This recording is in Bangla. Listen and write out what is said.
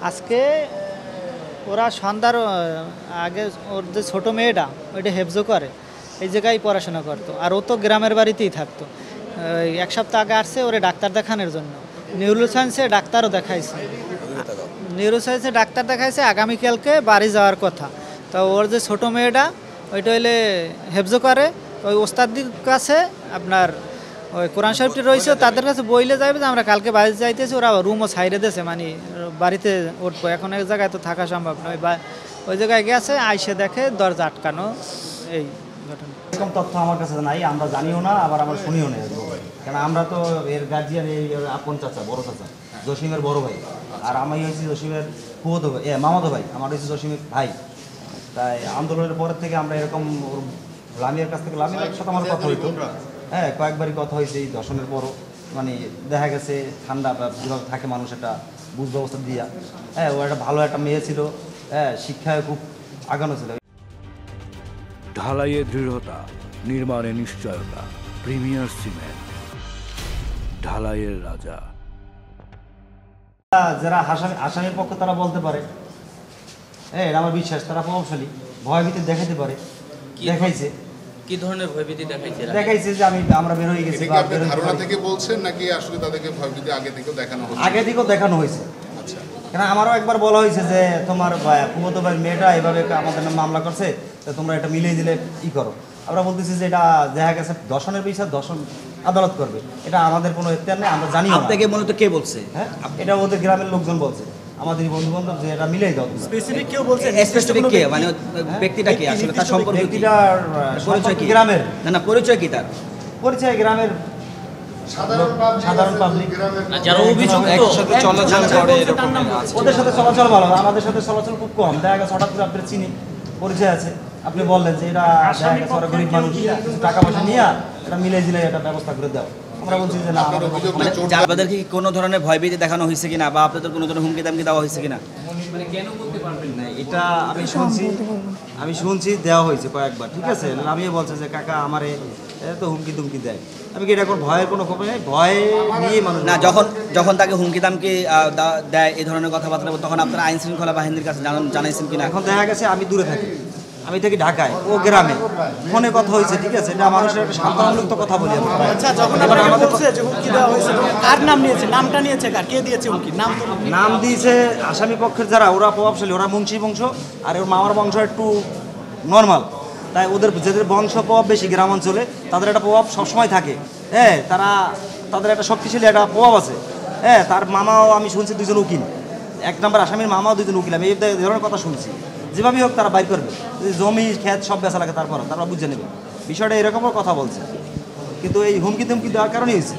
আজকে ওরা সন্ধ্যার আগে ওর যে ছোটো মেয়েটা ওইটা হেফজো করে, এই জায়গায় পড়াশোনা করতো, আর ও তো গ্রামের বাড়িতেই থাকতো। এক সপ্তাহ আগে আসছে ওরে ডাক্তার দেখানোর জন্য, নিউরোসায়েন্সে ডাক্তারও দেখাইছে, নিউরোসায়েন্সে ডাক্তার দেখাইছে, আগামীকালকে বাড়ি যাওয়ার কথা। তো ওর যে ছোটো মেয়েটা ওইটা হইলে হেফজো করে, ওই ওস্তাদির কাছে আপনার ওই কোরআন শরীফটি রয়েছে, তাদের কাছে বইলে যাবে যে আমরা কালকে বাড়িতে যাইতেছি, ওরা রুমও ছাইড়ে দিয়েছে, মানে বাড়িতে উঠবো, এখন এক জায়গায় তো থাকা সম্ভব নয়, বা ওই জায়গায় গেছে, আইসে দেখে দরজা আটকানো। এই ঘটনা এরকম তথ্য আমার কাছে নাই, আমরা জানিও না, আবার আমরা শুনিও না, কারণ আমরা তো এর গার্জিয়ান, এই আপন চাচা, বড় চাচা, জসিমের বড় ভাই, আর আমি হয়েছি জসিমের ফুয়তো ভাই, মামাতো ভাই, আমার হয়েছে জসিমের ভাই। তাই আন্দোলনের পরের থেকে আমরা এরকম লামিয়ার কাছ থেকে, লামিয়ার সাথে আমার কথা হইতো, হ্যাঁ কয়েকবারই কথা হয়েছে এই দর্শনের পরও, মানে দেখা গেছে ঠান্ডা বা যেভাবে থাকে মানুষ একটা বুঝ ব্যবস্থা দিয়া, হ্যাঁ ও একটা ভালো একটা মেয়ে ছিল, হ্যাঁ শিক্ষায় খুব আগানো ছিল। ঢালাইয়ে দৃঢ়তা, নির্মাণে নিশ্চয়তা, প্রিমিয়ার সিমেন্ট, ঢালাইয়ের রাজা। যারা আসামির পক্ষ তারা বলতে পারে, হ্যাঁ এটা আমার বিশ্বাস, তারা প্রভাবশালী, ভয়ভীতি দেখাতে পারে, দেখাইছে। কি ধরনের ভয়ভীতি দেখাইছে যে আমরা বের হয়ে গেছি, ধারণা থেকে বলছেন নাকি আসলে তাদেরকে ভয়ভীতি আগে থেকেও দেখানো হয়েছে? আগে থেকেও দেখানো হয়েছে। আচ্ছা, কেন আমারও একবার বলা হয়েছে যে তোমার ফুফাতো ভাই মেয়েটা এইভাবে আমাদের নামে মামলা করছে, তো তোমরা এটা মিলিয়ে দিলে ই করো। আমরা বলতেছি যে এটা দেখা গেছে দর্শনের বিষয় দর্শন আদালত করবে, এটা আমাদের কোনো এখতিয়ার নেই, আমরা জানি। আপনাকে মূলত কে বলছে? হ্যাঁ এটা ওদের গ্রামের লোকজন বলছে, আমাদের বন্ধু বান্ধব, যে এটা মিলিয়ে দাও। স্পেসিফিক কেউ বলছে? স্পেসিফিক কে মানে ব্যক্তিটা কি আসলে, তার সম্পর্ক কি? ব্যক্তিটার পরিচয় কি? গ্রামের না পরিচয় কি তার? পরিচয় গ্রামের সাধারণ পাবলিক, যারা অভিযুক্ত চলাচল করে, ওদের সাথে চলাচল ভালো, আমাদের সাথে চলাচল খুব কম। দেখা গেছে হঠাৎ করে আপনার চিনি পরিচয় আছে, আপনি বললেন যে এটা দেখা গেছে ওরা গরিব মানুষ, টাকা পয়সা নিয়ে এটা মিলে দিলে এটা ব্যবস্থা করে দাও। আমরা বলছি যে না, আপনাদেরকে কি কোনো ধরনের ভয়ভীতি দেখানো হয়েছে কিনা, বা আপনাদের কোনো ধরনের হুমকি দামকি দেওয়া হয়েছে কিনা? না এটা আমি শুনছি দেওয়া হয়েছে কয়েকবার, ঠিক আছে। আমিও বলছে যে কাকা আমারে তো হুমকি তুমকি দেয়, আমি কি এটা কোনো ভয়ের কোনো খবর নেই, ভয় নিয়ে মানুষ না, যখন তাকে হুমকি দামকি দেয় এই ধরনের কথাবার্তা, তখন আপনারা আইন শৃঙ্খলা বাহিনীর কাছে জানাইছেন কিনা? এখন দেখা গেছে আমি দূরে থাকি, আমি থাকি ঢাকায়, ও গ্রামে, ফোনে কথা হয়েছে, ঠিক আছে। এটা মানুষের একটা সান্ত্বনামূলক কথা বলি। আচ্ছা, যখন আমাদের বলছে যে হুমকি দেওয়া হয়েছে, কার নাম নিয়েছে, নামটা নিয়েছে কার, কে দিয়েছে হুমকি? নাম দিয়েছে আসামি পক্ষের যারা, ওরা প্রভাবশালী, ওরা মুন্সি বংশ, আর ওর মামার বংশ একটু নর্মাল, তাই ওদের যাদের বংশ প্রভাব বেশি গ্রাম অঞ্চলে, তাদের একটা প্রভাব সবসময় থাকে, হ্যাঁ তাদের একটা শক্তিশালী একটা প্রভাব আছে, হ্যাঁ। তার মামাও আমি শুনছি দুজন উকিল, এক নম্বর আসামির মামাও দুজন উকিল, আমি এই ধরনের কথা শুনছি। যেভাবেই হোক তারা বাইর করবে, জমি ক্ষেত সব বেচা লাগে, তারপর তারা বুঝে নেবে বিষয়টা, এরকমও কথা বলছে। কিন্তু এই হুমকি তুমকি দেওয়ার কারণেই হয়েছে।